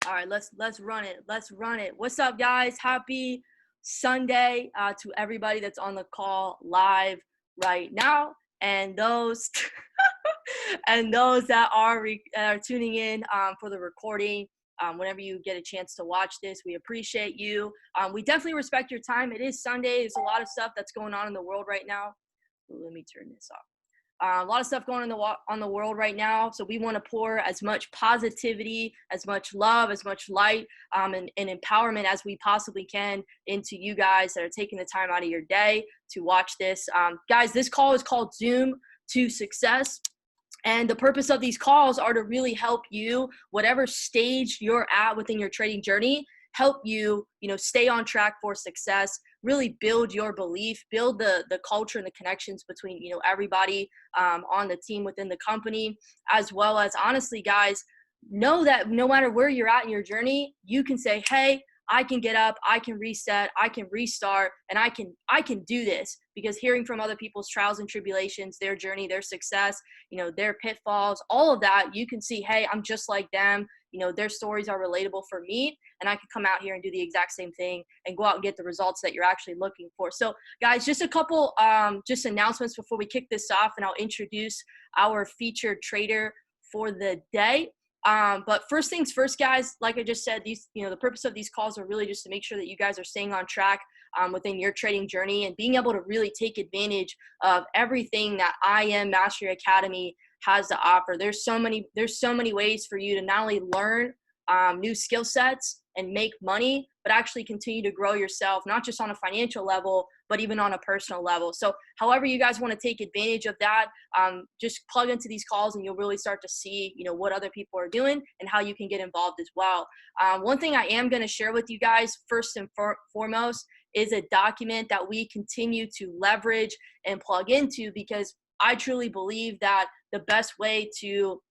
All right, let's run it. Let's run it. What's up, guys? Happy Sunday to everybody that's on the call live right now, and those and those that are tuning in for the recording. Whenever you get a chance to watch this, we appreciate you. We definitely respect your time. It is Sunday. There's a lot of stuff that's going on in the world right now. Let me turn this off. A lot of stuff going on the world right now. So we want to pour as much positivity, as much love, as much light, and empowerment as we possibly can into you guys that are taking the time out of your day to watch this. Guys, this call is called Zoom to Success. And the purpose of these calls are to really help you, whatever stage you're at within your trading journey, help you, stay on track for success, really build your belief, build the culture and the connections between, everybody on the team within the company, as well as, honestly, guys, know that no matter where you're at in your journey, you can say, hey, I can get up, I can reset, I can restart, and I can do this. Because hearing from other people's trials and tribulations, their journey, their success, their pitfalls, all of that, you can see, hey, I'm just like them. Their stories are relatable for me, and I can come out here and do the exact same thing and go out and get the results that you're actually looking for. So, guys, just a couple just announcements before we kick this off, and I'll introduce our featured trader for the day. But first things first, guys, like I just said, the purpose of these calls are really just to make sure that you guys are staying on track within your trading journey and being able to really take advantage of everything that IM Mastery Academy has to offer. There's so many ways for you to not only learn new skill sets and make money, but actually continue to grow yourself, not just on a financial level, but even on a personal level. So however you guys want to take advantage of that, just plug into these calls and you'll really start to see, what other people are doing and how you can get involved as well. One thing I am going to share with you guys first and foremost is a document that we continue to leverage and plug into, because I truly believe that the best way to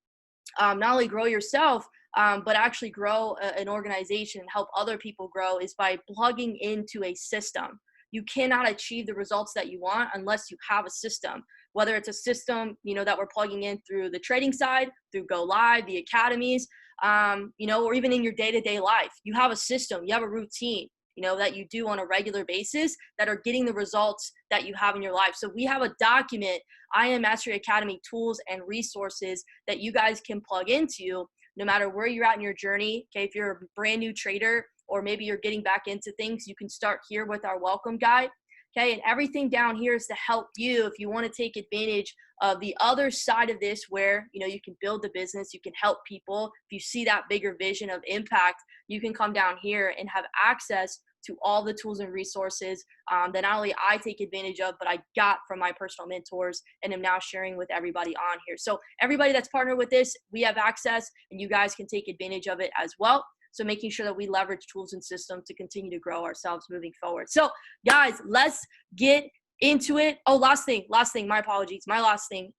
not only grow yourself, but actually grow an organization and help other people grow is by plugging into a system. You cannot achieve the results that you want unless you have a system, whether it's a system, that we're plugging in through the trading side, through Go Live, the academies, or even in your day-to-day life. You have a system, you have a routine, that you do on a regular basis that are getting the results that you have in your life. So we have a document, IM Mastery Academy tools and resources that you guys can plug into no matter where you're at in your journey. Okay, if you're a brand new trader or maybe you're getting back into things, you can start here with our welcome guide. Okay, and everything down here is to help you if you want to take advantage of the other side of this, where you can build the business, you can help people. If you see that bigger vision of impact, you can come down here and have access to all the tools and resources that not only I take advantage of, but I got from my personal mentors and am now sharing with everybody on here. So everybody that's partnered with this, we have access and you guys can take advantage of it as well. So making sure that we leverage tools and systems to continue to grow ourselves moving forward. So guys, let's get into it. Oh, last thing, my apologies. My last thing.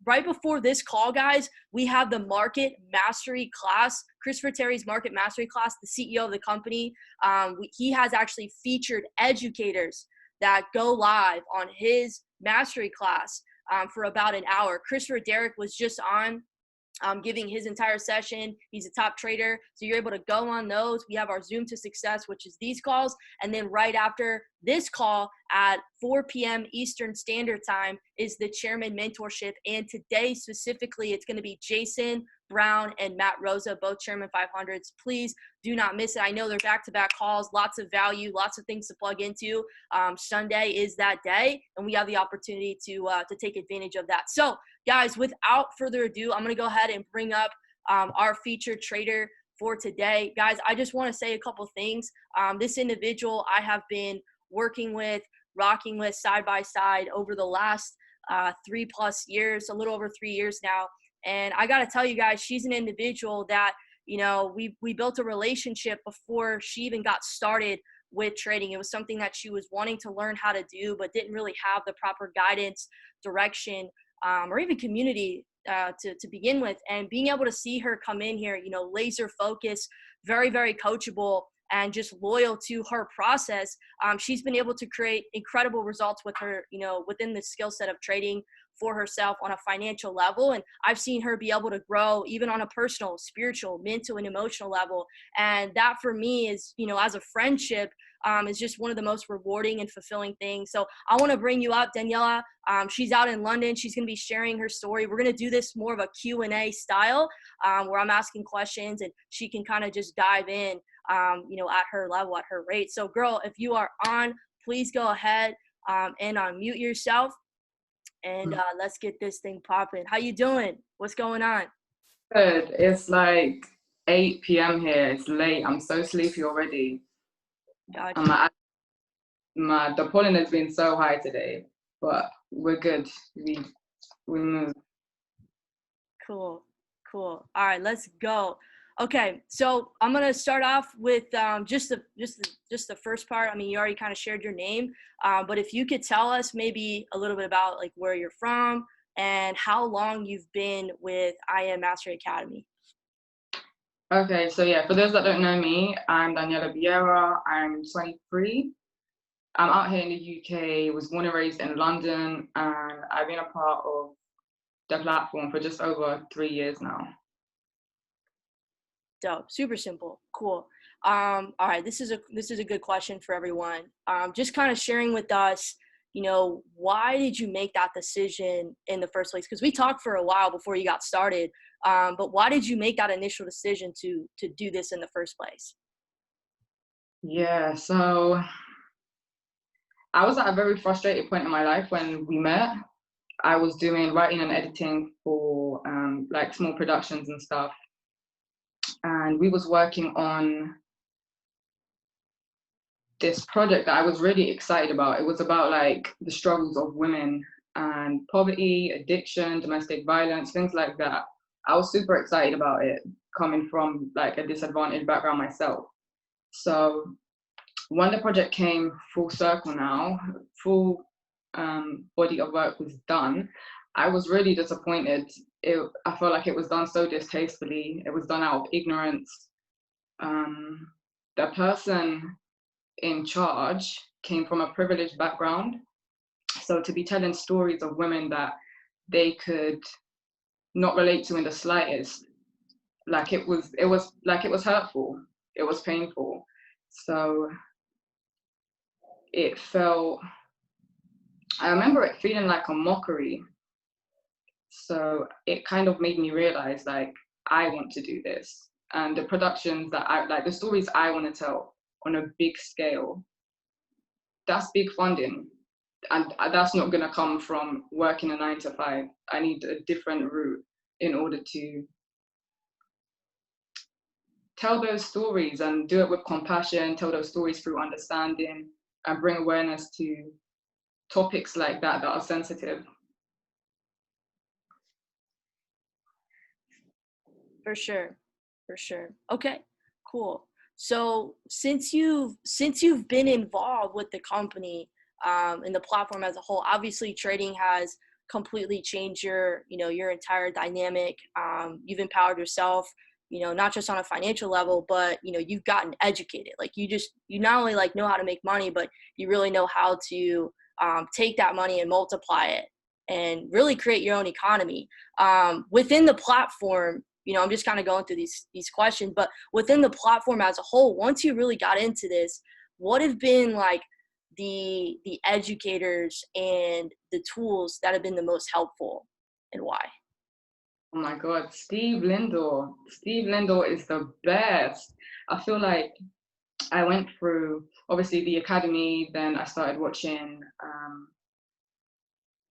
Right before this call, guys, we have the market mastery class, Christopher Terry's market mastery class, the CEO of the company. He has actually featured educators that go live on his mastery class for about an hour. Christopher Derrick was just on giving his entire session. He's a top trader. So you're able to go on those. We have our Zoom to Success, which is these calls. And then right after this call at 4 p.m. Eastern Standard Time is the Chairman Mentorship. And today specifically, it's going to be Jason Brown and Matt Rosa, both Chairman 500s. Please do not miss it. I know they're back-to-back calls, lots of value, lots of things to plug into. Sunday is that day, and we have the opportunity to take advantage of that. So, guys, without further ado, I'm going to go ahead and bring up our featured trader for today. Guys, I just want to say a couple things. This individual I have been working with, rocking with side by side over the last 3+ years, a little over 3 years now. And I got to tell you guys, she's an individual that, we built a relationship before she even got started with trading. It was something that she was wanting to learn how to do, but didn't really have the proper guidance, direction, or even community to begin with. And being able to see her come in here, laser focused, very, very coachable, and just loyal to her process, she's been able to create incredible results with her, within the skill set of trading for herself on a financial level. And I've seen her be able to grow even on a personal, spiritual, mental, and emotional level. And that for me is, as a friendship, is just one of the most rewarding and fulfilling things. So I want to bring you up, Daniela. She's out in London. She's going to be sharing her story. We're going to do this more of a Q&A style, where I'm asking questions and she can kind of just dive in, at her level, at her rate. So girl, if you are on, please go ahead and unmute yourself, and let's get this thing popping. How you doing? What's going on? Good. It's like 8 p.m. here. It's late. I'm so sleepy already. Gotcha. The pollen has been so high today, but we're good. We move. Cool. All right, let's go. Okay, so I'm gonna start off with just the first part. I mean, you already kind of shared your name, but if you could tell us maybe a little bit about like where you're from and how long you've been with I Am Mastery Academy. Okay, so yeah, for those that don't know me, I'm Daniela Vieira. I'm 23. I'm out here in the UK, was born and raised in London, and I've been a part of the platform for just over 3 years now. Dope. Super simple. Cool. All right, this is a good question for everyone. Just kind of sharing with us, why did you make that decision in the first place? Because we talked for a while before you got started, but why did you make that initial decision to do this in the first place? Yeah, so I was at a very frustrated point in my life when we met. I was doing writing and editing for like small productions and stuff. And we was working on this project that I was really excited about. It was about like the struggles of women and poverty, addiction, domestic violence, things like that. I was super excited about it, coming from like a disadvantaged background myself. So when the project came full circle now, full body of work was done, I was really disappointed. I felt like it was done so distastefully. It was done out of ignorance. The person in charge came from a privileged background. So to be telling stories of women that they could not relate to in the slightest, like it was hurtful. It was painful. So I remember it feeling like a mockery. So it kind of made me realize like I want to do this. And the productions that I like, the stories I want to tell on a big scale, that's big funding. And that's not going to come from working a 9 to 5. I need a different route in order to tell those stories and do it with compassion, tell those stories through understanding, and bring awareness to topics like that are sensitive. For sure. Okay, cool. So since you've been involved with the company, and the platform as a whole, obviously trading has completely changed your entire dynamic. You've empowered yourself, not just on a financial level, but you've gotten educated. Like you not only like know how to make money, but you really know how to take that money and multiply it and really create your own economy within the platform. I'm just kind of going through these questions, but within the platform as a whole, once you really got into this, what have been like the educators and the tools that have been the most helpful, and why? Oh my God, Steve Lindor. Steve Lindor is the best. I feel like I went through obviously the academy, then I started watching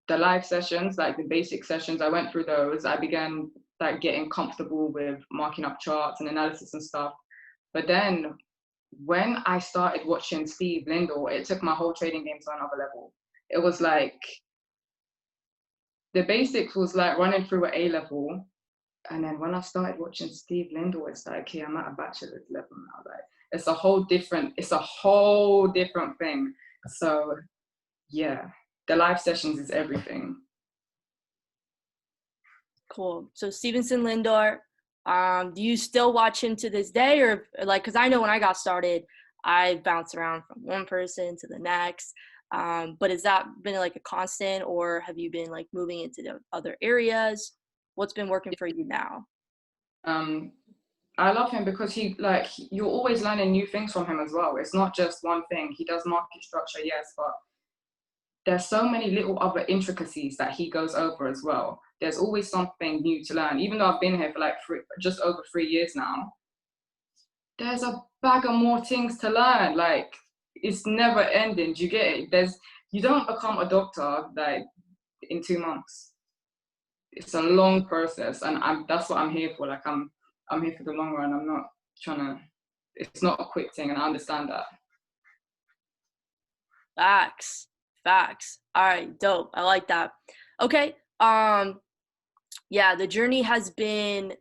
the live sessions, like the basic sessions. I went through those. I began like getting comfortable with marking up charts and analysis and stuff. But then when I started watching Steve Lindor, it took my whole trading game to another level. It was like the basics was like running through an A level. And then when I started watching Steve Lindor, it's like, okay, I'm at a bachelor's level now. Like it's a whole different thing. So yeah, the live sessions is everything. Cool. So Stevenson Lindor, do you still watch him to this day, or like, because I know when I got started, I bounced around from one person to the next. But has that been like a constant, or have you been like moving into the other areas? What's been working for you now? Um, I love him because you're always learning new things from him as well. It's not just one thing. He does market structure, yes, but there's so many little other intricacies that he goes over as well. There's always something new to learn. Even though I've been here for like just over 3 years now, there's a bag of more things to learn. Like it's never ending. Do you get it? You don't become a doctor like in 2 months. It's a long process, and that's what I'm here for. Like I'm here for the long run. I'm not trying to. It's not a quick thing, and I understand that. Facts. Facts. All right, dope. I like that. Okay. Yeah, the journey has been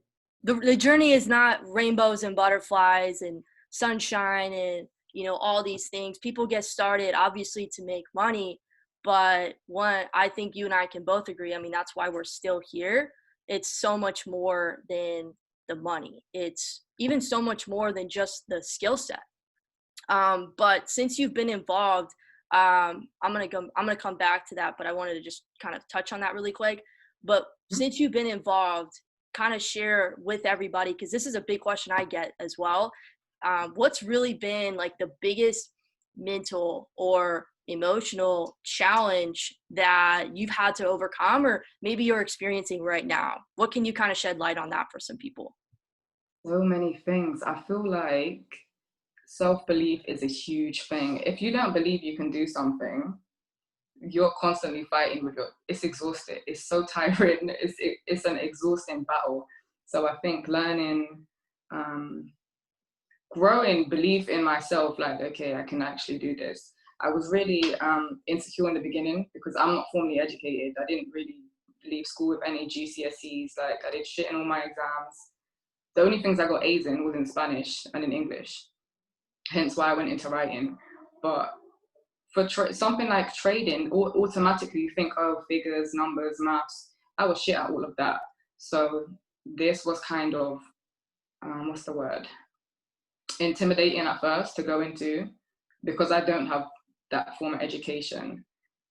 the journey is not rainbows and butterflies and sunshine and all these things. People get started obviously to make money, but one I think you and I can both agree, I mean that's why we're still here. It's so much more than the money. It's even so much more than just the skill set. But since you've been involved, I'm gonna come back to that, but I wanted to just kind of touch on that really quick. But since you've been involved, kind of share with everybody, because this is a big question I get as well. What's really been like the biggest mental or emotional challenge that you've had to overcome, or maybe you're experiencing right now? What can you kind of shed light on that for some people? So many things. I feel like self-belief is a huge thing. If you don't believe you can do something, you're constantly fighting with it's exhausting. It's so tiring. It's an exhausting battle. So I think learning, growing belief in myself, like, okay, I can actually do this. I was really insecure in the beginning because I'm not formally educated. I didn't really leave school with any GCSEs. Like I did shit in all my exams. The only things I got A's in was in Spanish and in English. Hence why I went into writing. But for something like trading, automatically you think, oh, figures, numbers, maths. I was shit at all of that. So this was kind of, what's the word? Intimidating at first to go into because I don't have that form of education.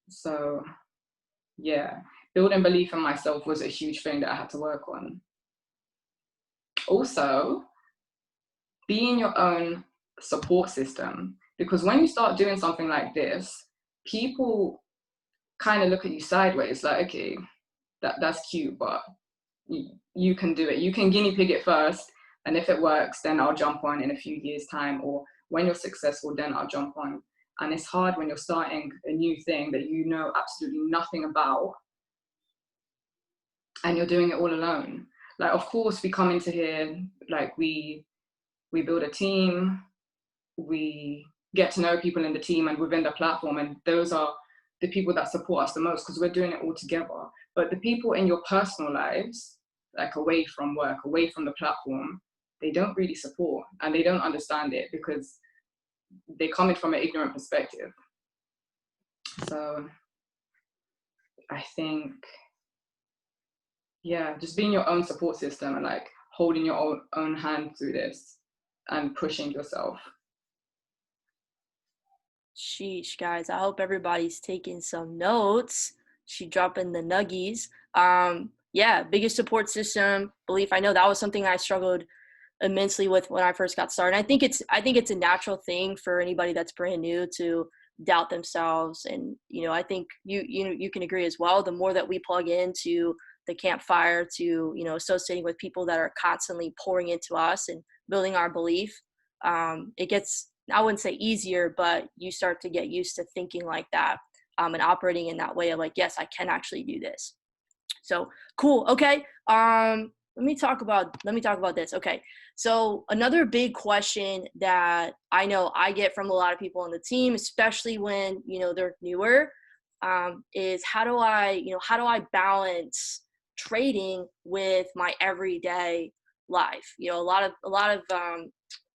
So yeah, building belief in myself was a huge thing that I had to work on. Also, being your own support system, because when you start doing something like this, people kind of look at you sideways like, okay, that's cute, but you can do it. You can guinea pig it first, and if it works, then I'll jump on in a few years' time, or when you're successful, then I'll jump on. And it's hard when you're starting a new thing that you know absolutely nothing about, and you're doing it all alone. Like, of course, we come into here, like we build a team, we get to know people in the team and within the platform, and those are the people that support us the most because we're doing it all together. But the people in your personal lives, like away from work, away from the platform, they don't really support and they don't understand it because they come in from an ignorant perspective. So I think, yeah, just being your own support system and like holding your own hand through this and pushing yourself. Sheesh, guys. I hope everybody's taking some notes. She dropping the nuggies. Yeah, biggest support system, belief. I know that was something I struggled immensely with when I first got started. I think it's a natural thing for anybody that's brand new to doubt themselves. And, I think you can agree as well. The more that we plug into the campfire to, associating with people that are constantly pouring into us and building our belief, it gets, I wouldn't say easier, but you start to get used to thinking like that, and operating in that way of like, yes, I can actually do this. So cool. Okay. Let me talk about this. Okay. So another big question that I know I get from a lot of people on the team, especially when, they're newer, is how do I balance trading with my everyday life? A lot of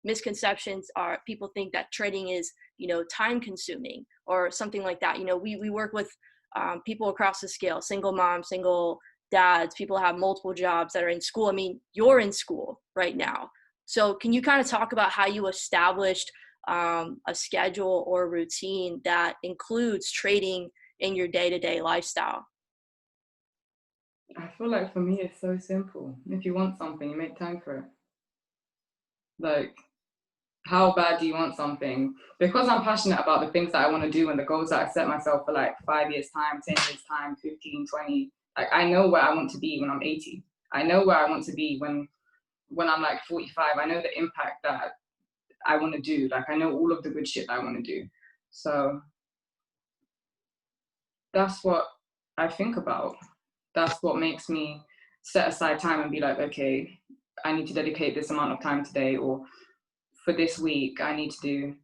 misconceptions are people think that trading is, time consuming or something like that. We work with people across the scale, single moms, single dads, people have multiple jobs that are in school. I mean, you're in school right now. So can you kind of talk about how you established a schedule or routine that includes trading in your day-to-day lifestyle? I feel like for me, it's so simple. If you want something, you make time for it. Like, how bad do you want something? Because I'm passionate about the things that I want to do and the goals that I set myself for like 5 years time, 10 years time, 15, 20. Like, I know where I want to be when I'm 80. I know where I want to be when I'm like 45. I know the impact that I want to do. Like, I know all of the good shit that I want to do. So that's what I think about. That's what makes me set aside time and be like, okay, I need to dedicate this amount of time today, or for this week, I need to do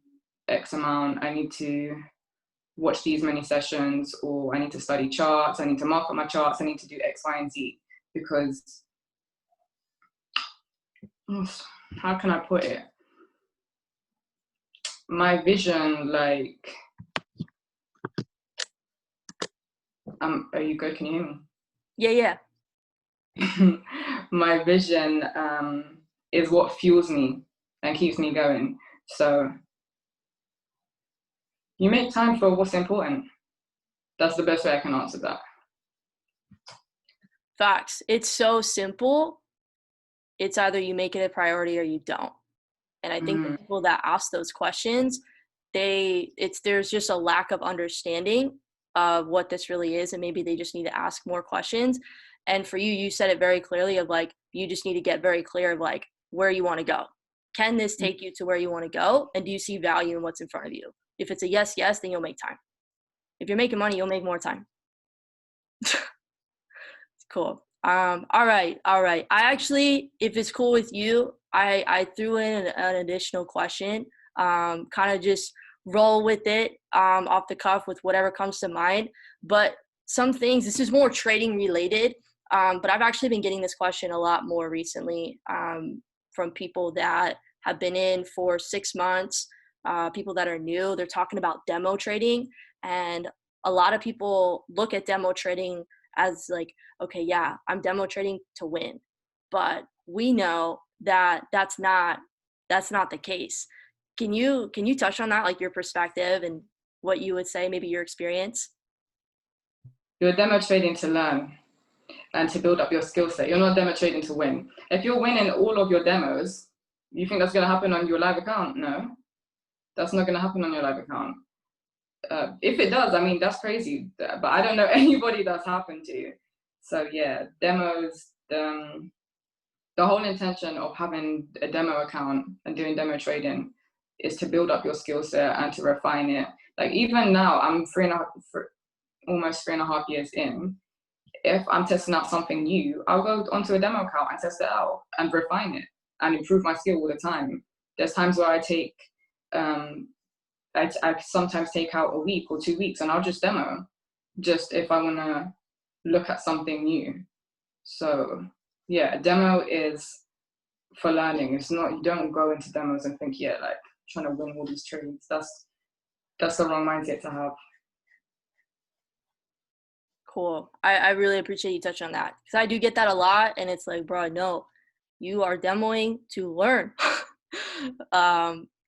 X amount. I need to watch these many sessions, or I need to study charts. I need to mark up my charts. I need to do X, Y, and Z. Because, how can I put it? My vision, like, are you good? Can you hear me? Yeah. My vision is what fuels me and keeps me going. So you make time for what's important. That's the best way I can answer that. Facts. It's so simple. It's either you make it a priority or you don't. And I think the people that ask those questions, there's just a lack of understanding of what this really is, and maybe they just need to ask more questions. And for you, you said it very clearly of like, you just need to get very clear of like where you want to go. Can this take you to where you want to go? And do you see value in what's in front of you? If it's a yes, then you'll make time. If you're making money, you'll make more time. It's cool. All right. I actually, if it's cool with you, I threw in an additional question, kind of just roll with it off the cuff with whatever comes to mind. But some things, this is more trading related, but I've actually been getting this question a lot more recently from people that have been in for 6 months, people that are new. They're talking about demo trading, and a lot of people look at demo trading as like, okay, yeah, I'm demo trading to win. But we know that that's not the case. Can you touch on that, like your perspective and what you would say, maybe your experience? You're demo trading to learn and to build up your skill set. You're not demo trading to win. If you're winning all of your demos, you think that's going to happen on your live account? No, that's not going to happen on your live account. If it does, I mean, that's crazy. But I don't know anybody that's happened to. So yeah, demos, the whole intention of having a demo account and doing demo trading is to build up your skill set and to refine it. Like even now, I'm almost 3.5 years in. If I'm testing out something new, I'll go onto a demo account and test it out and refine it and improve my skill all the time. There's times where I sometimes take out a week or 2 weeks and I'll just demo, just if I want to look at something new. So yeah, a demo is for learning. It's not, you don't go into demos and think, yeah, like trying to win all these trades. That's the wrong mindset to have. Cool. I really appreciate you touching on that, because I do get that a lot, and it's like, bro, no, you are demoing to learn.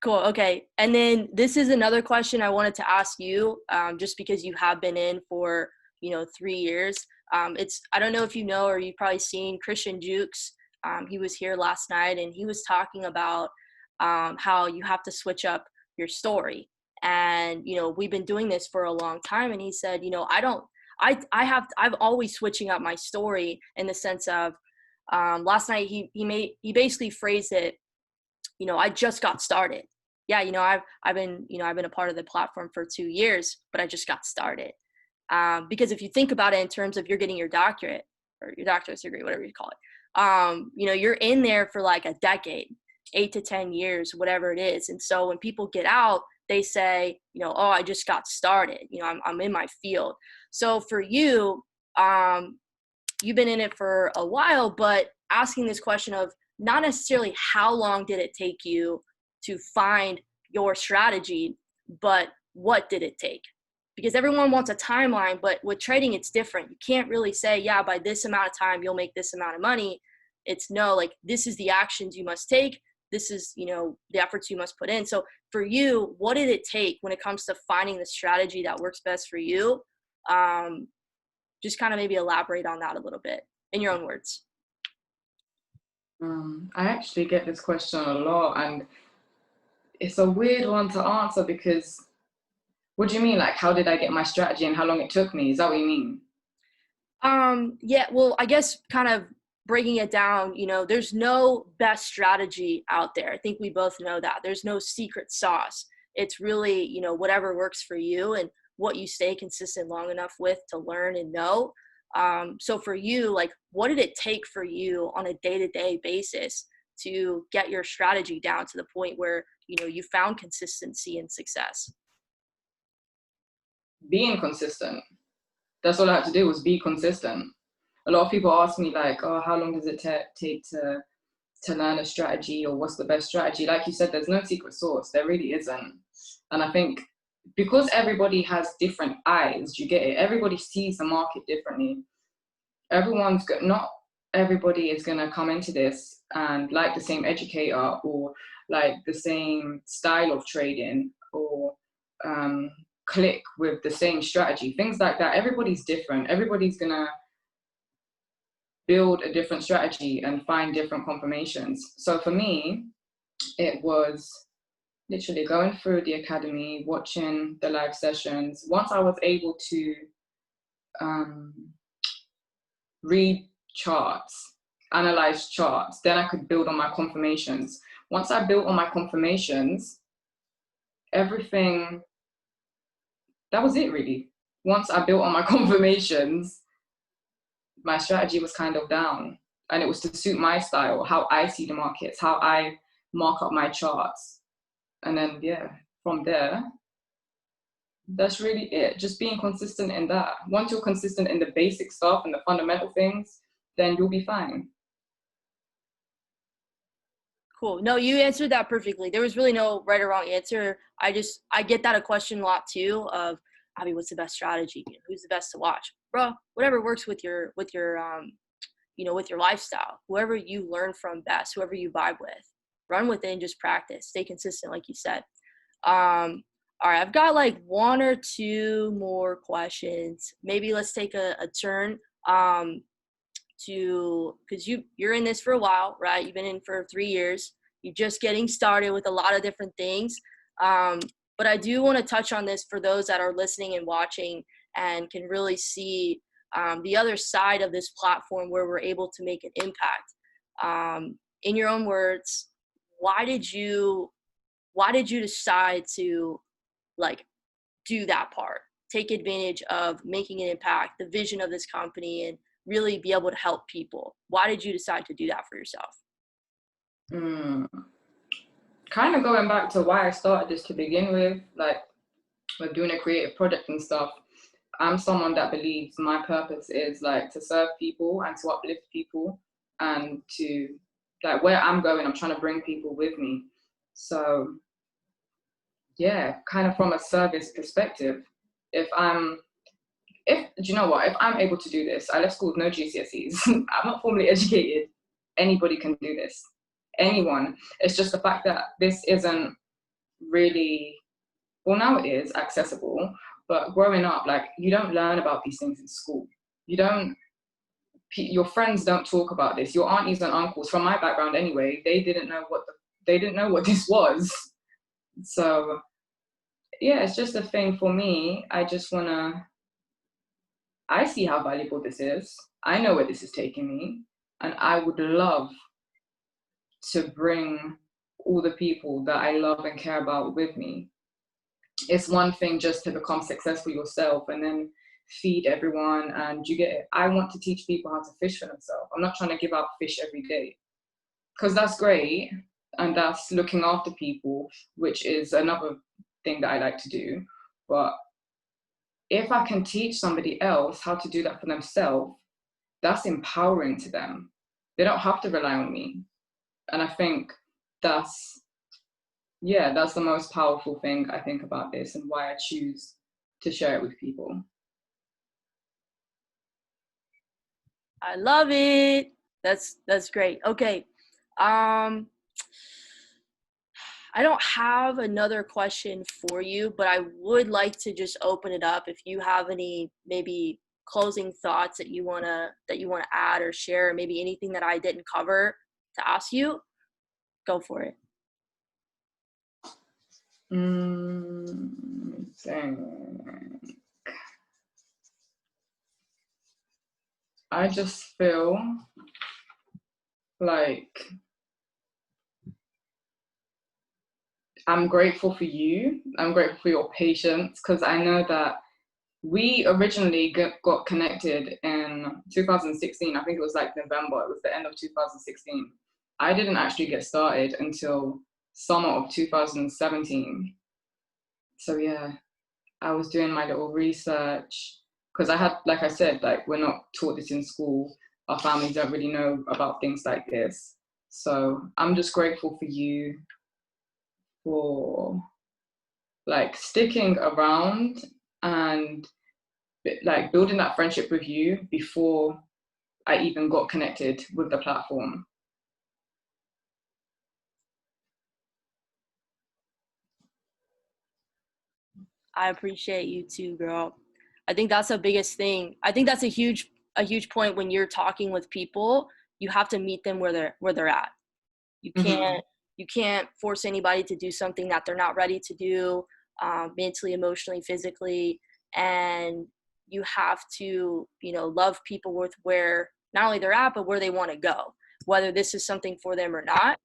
Cool. Okay. And then this is another question I wanted to ask you, just because you have been in for 3 years. I don't know if you know, or you've probably seen Christian Jukes. He was here last night, and he was talking about how you have to switch up your story. And we've been doing this for a long time, and he said, I've always switching up my story in the sense of, last night he basically phrased it, I just got started. Yeah, I've been a part of the platform for 2 years, but I just got started. Because if you think about it in terms of you're getting your doctorate or your doctorate degree, whatever you call it, you're in there for like a decade, 8 to 10 years, whatever it is. And so when people get out, they say, oh, I just got started. I'm in my field. So for you, you've been in it for a while, but asking this question of not necessarily how long did it take you to find your strategy, but what did it take? Because everyone wants a timeline, but with trading, it's different. You can't really say, yeah, by this amount of time, you'll make this amount of money. It's no, like, this is the actions you must take. this is, the efforts you must put in. So for you, what did it take when it comes to finding the strategy that works best for you? Just kind of maybe elaborate on that a little bit in your own words. I actually get this question a lot, and it's a weird one to answer because what do you mean? Like, how did I get my strategy and how long it took me? Is that what you mean? Yeah, well, I guess kind of breaking it down, there's no best strategy out there. I think we both know that. There's no secret sauce. It's really, whatever works for you and what you stay consistent long enough with to learn and know. So for you, like, what did it take for you on a day-to-day basis to get your strategy down to the point where, you found consistency and success? Being consistent. That's all I had to do was be consistent. A lot of people ask me like, oh, how long does it take to learn a strategy, or what's the best strategy? Like you said, there's no secret sauce. There really isn't. And I think because everybody has different eyes, you get it? Everybody sees the market differently. Not everybody is going to come into this and like the same educator or like the same style of trading or click with the same strategy, things like that. Everybody's different. Everybody's going to build a different strategy and find different confirmations. So for me, it was literally going through the academy, watching the live sessions. Once I was able to read charts, analyze charts, then I could build on my confirmations. Once I built on my confirmations, everything, that was it really. Once I built on my confirmations, my strategy was kind of down, and it was to suit my style, how I see the markets, how I mark up my charts. And then, yeah, from there, that's really it. Just being consistent in that. Once you're consistent in the basic stuff and the fundamental things, then you'll be fine. Cool. No, you answered that perfectly. There was really no right or wrong answer. I get that a question a lot too of, Abby, what's the best strategy? Who's the best to watch? Bro, whatever works with your with your lifestyle. Whoever you learn from best, whoever you vibe with, run with it and just practice. Stay consistent, like you said. All right, I've got like one or two more questions. Maybe let's take a turn. Because you're in this for a while, right? You've been in for 3 years. You're just getting started with a lot of different things. But I do want to touch on this for those that are listening and watching and can really see the other side of this platform where we're able to make an impact. In your own words, why did you decide to like do that part, take advantage of making an impact, the vision of this company, and really be able to help people? Why did you decide to do that for yourself? Kind of going back to why I started this to begin with, like with doing a creative project and stuff. I'm someone that believes my purpose is like to serve people and to uplift people, and to like where I'm going, I'm trying to bring people with me. So yeah, kind of from a service perspective, if do you know what, if I'm able to do this, I left school with no GCSEs. I'm not formally educated. Anybody can do this. Anyone. It's just the fact that this isn't really, well, now it is accessible, but growing up, like, you don't learn about these things in school. Your friends don't talk about this. Your aunties and uncles, from my background anyway, they didn't know what this was. So yeah, it's just a thing for me. I see how valuable this is. I know where this is taking me, and I would love to bring all the people that I love and care about with me. It's one thing just to become successful yourself and then feed everyone, and you get it. I want to teach people how to fish for themselves. I'm not trying to give out fish every day, because that's great and that's looking after people, which is another thing that I like to do. But if I can teach somebody else how to do that for themselves, that's empowering to them. They don't have to rely on me. And I think that's the most powerful thing I think about this, and why I choose to share it with people. I love it. That's great. Okay. I don't have another question for you, but I would like to just open it up. If you have any maybe closing thoughts that you wanna add or share, or maybe anything that I didn't cover to ask you, go for it. Let me think. I just feel like I'm grateful for you. I'm grateful for your patience, because I know that we originally got connected in 2016. I think it was like November. It was the end of 2016. I didn't actually get started until summer of 2017. So yeah, I was doing my little research, because I had, like I said, like we're not taught this in school. Our families don't really know about things like this. So I'm just grateful for you for like sticking around and like building that friendship with you before I even got connected with the platform. I appreciate you too, girl. I think that's the biggest thing. I think that's a huge point when you're talking with people. You have to meet them where they're at. You Mm-hmm. can't force anybody to do something that they're not ready to do, mentally, emotionally, physically, and you have to, you know, love people with where not only they're at but where they want to go, whether this is something for them or not.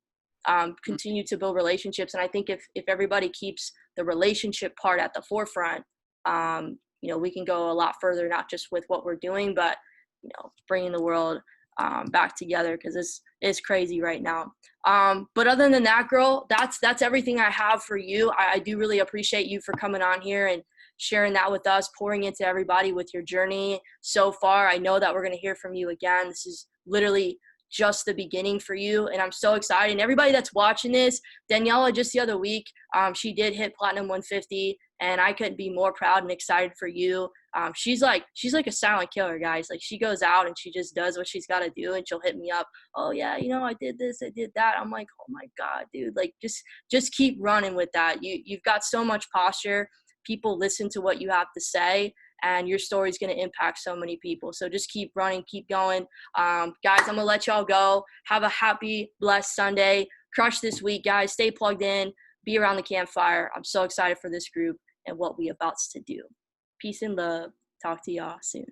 Continue to build relationships, and I think if everybody keeps the relationship part at the forefront, you know, we can go a lot further, not just with what we're doing, but you know, bringing the world back together, because it's crazy right now. But other than that, girl, that's everything I have for you. I do really appreciate you for coming on here and sharing that with us, pouring into everybody with your journey so far. I know that we're going to hear from you again. This is literally just the beginning for you, and I'm so excited. And everybody that's watching this, Daniela, just the other week, she did hit platinum 150, and I couldn't be more proud and excited for you. She's like a silent killer, guys. Like, she goes out and she just does what she's got to do, and she'll hit me up. Oh yeah, you know, I did this, I did that. I'm like, oh my god, dude. Like, just keep running with that. You've got so much posture. People listen to what you have to say, and your story is going to impact so many people. So just keep running, keep going. Guys, I'm going to let y'all go. Have a happy, blessed Sunday. Crush this week, guys. Stay plugged in. Be around the campfire. I'm so excited for this group and what we about to do. Peace and love. Talk to y'all soon.